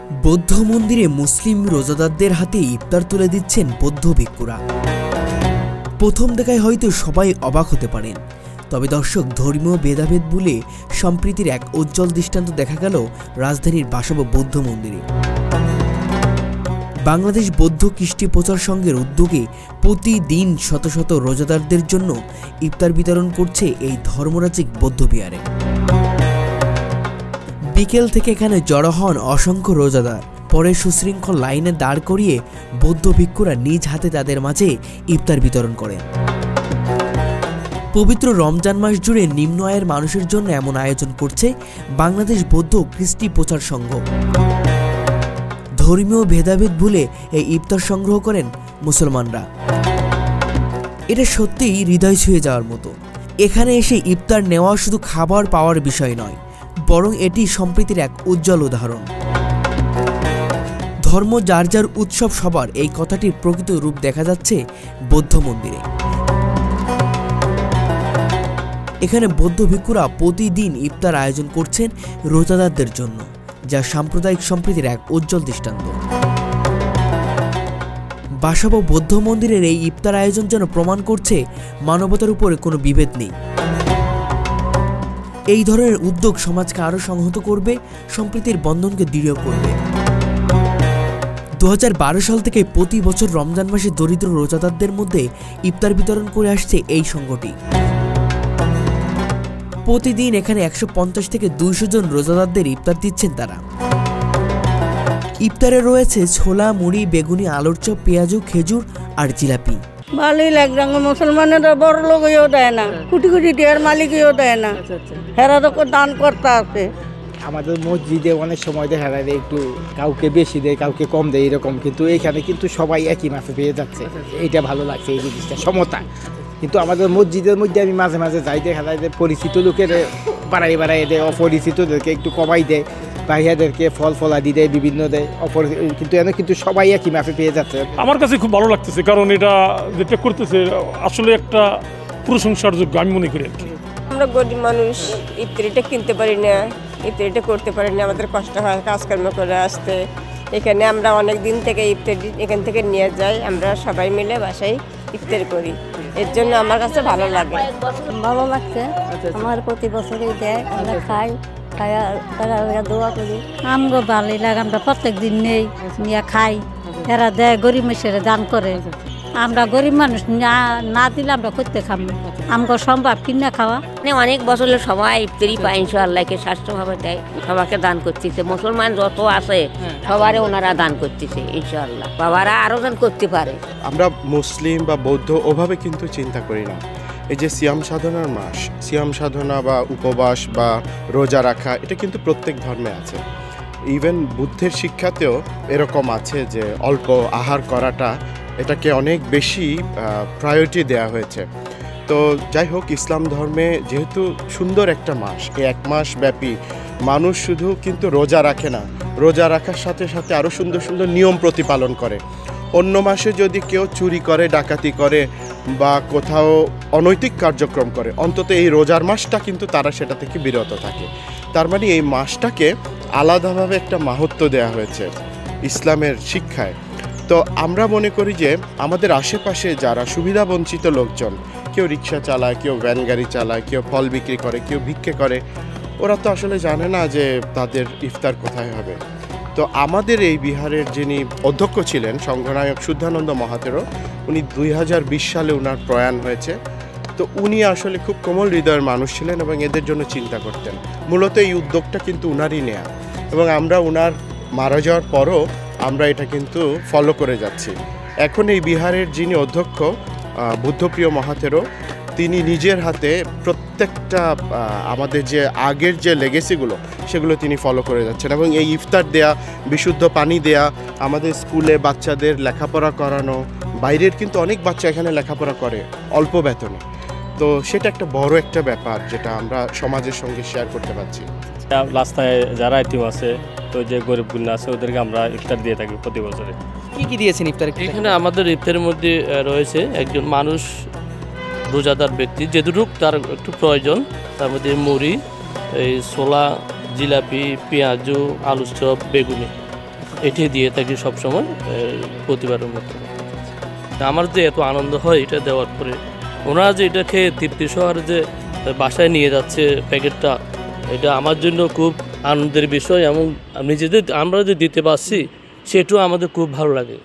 বৌদ্ধ মন্দিরে মুসলিম রোজাদারদের হাতে ইফতার তুলে দিচ্ছেন বৌদ্ধ ভিক্ষুরা। প্রথম দেখায় হয়তো সবাই অবাক হতে পারেন, তবে দর্শক, ধর্মীয় ভেদাভেদ ভুলে সম্প্রীতির এক উজ্জ্বল দৃষ্টান্ত দেখা গেল রাজধানীর বাসাবো বৌদ্ধ মন্দিরে। বাংলাদেশ বৌদ্ধ কৃষ্টি প্রচার সংঘের উদ্যোগে প্রতিদিন শত শত রোজাদারদের জন্য ইফতার বিতরণ করছে এই ধর্মরাজিক বৌদ্ধ বিহারে। বিকেল থেকে এখানে জড়ো হন অসংখ্য রোজাদার। পরে সুশৃঙ্খল লাইনে দাঁড় করিয়ে বৌদ্ধ ভিক্ষুরা নিজ হাতে তাদের মাঝে ইফতার বিতরণ করেন। পবিত্র রমজান মাস জুড়ে নিম্ন আয়ের মানুষের জন্য এমন আয়োজন করছে বাংলাদেশ বৌদ্ধ কৃষ্টি প্রচার সংঘ। ধর্মীয় ভেদাভেদ ভুলে এই ইফতার সংগ্রহ করেন মুসলমানরা। এটা সত্যিই হৃদয় ছুঁয়ে যাওয়ার মতো। এখানে এসে ইফতার নেওয়া শুধু খাবার পাওয়ার বিষয় নয়, বরং এটি সম্প্রীতির এক উজ্জ্বল উদাহরণ। ধর্ম যার যার উৎসব সবার, এই কথাটির প্রকৃত রূপ দেখা যাচ্ছে বৌদ্ধ মন্দিরে। এখানে বৌদ্ধ ভিক্ষুরা প্রতিদিন ইফতার আয়োজন করছেন রোজাদারদের জন্য, যা সাম্প্রদায়িক সম্প্রীতির এক উজ্জ্বল দৃষ্টান্ত। বাসাবো বৌদ্ধ মন্দিরের এই ইফতার আয়োজন যেন প্রমাণ করছে মানবতার উপরে কোনো বিভেদ নেই। এই ধরনের উদ্যোগ সমাজকে আরও সংহত করবে, সম্প্রীতির বন্ধনকে দৃঢ় করবে। 2012 সাল থেকে প্রতি বছর রমজান মাসে দরিদ্র রোজাদারদের মধ্যে ইফতার বিতরণ করে আসছে এই সংঘটি। প্রতিদিন এখানে 150 থেকে 200 জন রোজাদারদের ইফতার দিচ্ছেন তারা। ইফতারে রয়েছে ছোলা, মুড়ি, বেগুনি, আলুর চপ, পেঁয়াজু, খেজুর আর জিলাপি। ভালোই লাগছে। মুসলমানেরা বড় লোকও দেয় না, কোটি কোটি টাকার মালিকও দেয় না, হেরা তো দান করতে আছে। আমাদের মসজিদে অনেক সময় দেখা যায় একটু কাউকে বেশি দেয়, কাউকে কম দেয় এরকম, কিন্তু এইখানে কিন্তু সবাই একই মাপে পেয়ে যাচ্ছে। এইটা ভালো লাগছে, এই জিনিসটা সমতা। কিন্তু আমাদের মসজিদের মধ্যে আমি মাঝে মাঝে যাই, দেখা যায় যে পরিচিত লোকের বাড়াই দেয়, অপরিচিতদেরকে একটু কমাই দেয়, বাহিয়াদেরকে ফল ফলাদি দেয়, বিভিন্ন দেয়, কিন্তু এনে কিন্তু সবাই একই মাপে পেয়ে যাচ্ছে। আমার কাছে খুব ভালো লাগতেছে, কারণ এটা যেটা করতেছে আসলে একটা প্রশংসার যোগ্য আমি মনে করি। আমরা গরিব মানুষ, ইফতারিটা কিনতে পারি না, ইফতারিটা করতে পারি না, আমাদের কষ্ট হয় কাজকর্ম করে আসতে। এখানে আমরা অনেক দিন থেকে ইফতারি এখান থেকে নিয়ে যাই, আমরা সবাই মিলে বাসায় ইফতার করি। এর জন্য আমার কাছে ভালো লাগে। ভালো লাগছে, আমার প্রতি বছরই দেয়, আমরা খাই, দোয়া করি। আমগো ভালোই লাগে, আমরা প্রত্যেক দিন নেই নিয়ে খাই, এরা দেয়, গরিব মানুষেরা দান করে। আমরা গরিব মানুষ, না দিলে আমরা করতে খাবো, আমগো সম্ভব কিনা খাওয়া। অনেক বছর সবাই ইফতারি পায়, ইনশাআল্লাহকে স্বাস্থ্যভাবে দেয়, সবাইকে দান করতেছে। মুসলমান যত আছে সবারই ওনারা দান করতেছে, ইনশাআল্লাহ বাবারা আরো দান করতে পারে। আমরা মুসলিম বা বৌদ্ধ ওভাবে কিন্তু চিন্তা করি না। এই যে সিয়াম সাধনার মাস, সিয়াম সাধনা বা উপবাস বা রোজা রাখা, এটা কিন্তু প্রত্যেক ধর্মে আছে। ইভেন বুদ্ধের শিক্ষাতেও এরকম আছে যে অল্প আহার করাটা, এটাকে অনেক বেশি প্রায়োরিটি দেওয়া হয়েছে। তো যাই হোক, ইসলাম ধর্মে যেহেতু সুন্দর একটা মাস, এই এক মাস ব্যাপী মানুষ শুধু কিন্তু রোজা রাখে না, রোজা রাখার সাথে সাথে আরও সুন্দর সুন্দর নিয়ম প্রতিপালন করে। অন্য মাসে যদি কেউ চুরি করে, ডাকাতি করে বা কোথাও অনৈতিক কার্যক্রম করে, অন্তত এই রোজার মাসটা কিন্তু তারা সেটা থেকে বিরত থাকে। তার মানে এই মাসটাকে আলাদাভাবে একটা মাহাত্ম্য দেওয়া হয়েছে ইসলামের শিক্ষায়। তো আমরা মনে করি যে আমাদের আশেপাশে যারা সুবিধাবঞ্চিত লোকজন, কেউ রিক্সা চালায়, কেউ ভ্যান গাড়ি চালায়, কেউ ফল বিক্রি করে, কেউ ভিক্ষে করে, ওরা তো আসলে জানে না যে তাদের ইফতার কোথায় হবে। তো আমাদের এই বিহারের যিনি অধ্যক্ষ ছিলেন, সংঘনায়ক শুদ্ধানন্দ মহাতেরো, উনি 2020 সালে ওনার প্রয়াণ হয়েছে। তো উনি আসলে খুব কোমল হৃদয়ের মানুষ ছিলেন এবং এদের জন্য চিন্তা করতেন। মূলত এই উদ্যোগটা কিন্তু উনারই নেয়া, এবং আমরা উনার মারা যাওয়ার পরও আমরা এটা কিন্তু ফলো করে যাচ্ছি। এখন এই বিহারের যিনি অধ্যক্ষ বুদ্ধপ্রিয় মহাতেরো, তিনি নিজের হাতে প্রত্যেকটা আমাদের যে আগের যে লেগেসিগুলো সেগুলো তিনি ফলো করে যাচ্ছেন, এবং এই ইফতার দেয়া, বিশুদ্ধ পানি দেয়া, আমাদের স্কুলে বাচ্চাদের লেখাপড়া করানো, বাইরের কিন্তু অনেক বাচ্চা এখানে লেখাপড়া করে অল্প বেতনে। তো সেটা একটা বড় একটা ব্যাপার যেটা আমরা সমাজের সঙ্গে শেয়ার করতে পারছি। রাস্তায় যারা এতিম আছে, তো যে গরিবগুলো আছে, ওদেরকে আমরা ইফতার দিয়ে থাকি প্রতি বছরে। কি দিয়েছেন ইফতারে? এখানে আমাদের ইফতারের মধ্যে রয়েছে একজন মানুষ, রোজাদার ব্যক্তি যেটুকু তার একটু প্রয়োজন, তার মধ্যে মুড়ি, এই ছোলা, জিলাপি, পেঁয়াজু, আলুর চপ, বেগুনি, এটি দিয়ে থাকি সবসময় প্রতিবারের মতো। আমার যে এত আনন্দ হয় এটা দেওয়ার পরে, ওনারা যে এটা খেয়ে তৃপ্তি সহকারে যে বাসায় নিয়ে যাচ্ছে প্যাকেটটা, এটা আমার জন্য খুব আনন্দের বিষয় এবং নিজেদের আমরা যে দিতে পারছি সেটাও আমাদের খুব ভালো লাগে।